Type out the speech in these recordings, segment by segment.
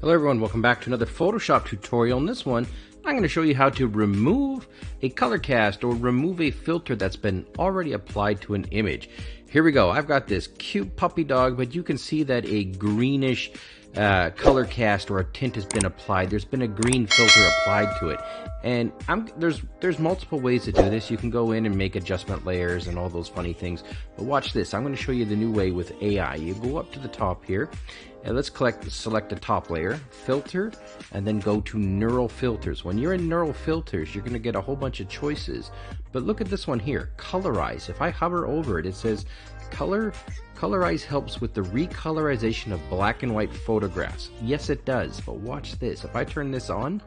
Hello everyone, welcome back to another Photoshop tutorial. In this one, I'm going to show you how to remove a color cast or remove a filter that's been already applied to an image. Here we go. I've got this cute puppy dog, but you can see that a greenish color cast or a tint has been applied. There's been a green filter applied to it. And there's multiple ways to do this. You can go in and make adjustment layers and all those funny things. But watch this. I'm going to show you the new way with AI. You go up to the top here. And let's select the top layer, filter, and then go to neural filters. When you're in neural filters, you're going to get a whole bunch of choices. But look at this one here, colorize. If I hover over it, it says colorize helps with the recolorization of black and white photographs. Yes, it does, but watch this. If I turn this on,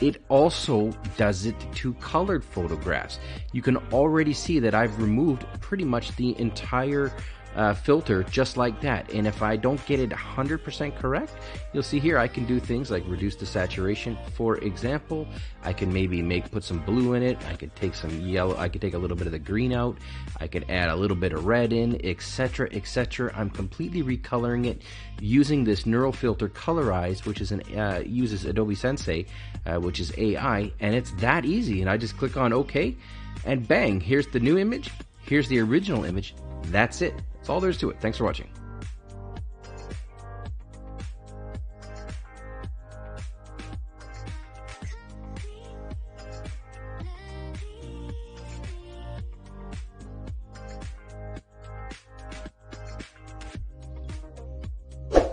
it also does it to colored photographs. You can already see that I've removed pretty much the entire filter just like that. And if I don't get it 100% correct, you'll see here I can do things like reduce the saturation. For example, I can maybe put some blue in it. I could take some yellow. I could take a little bit of the green out. I could add a little bit of red in, etc., etc. I'm completely recoloring it using this neural filter colorize, which is uses Adobe Sensei, which is AI, and it's that easy. And I just click on OK, and bang, here's the new image. Here's the original image. That's it. That's all there is to it. Thanks for watching.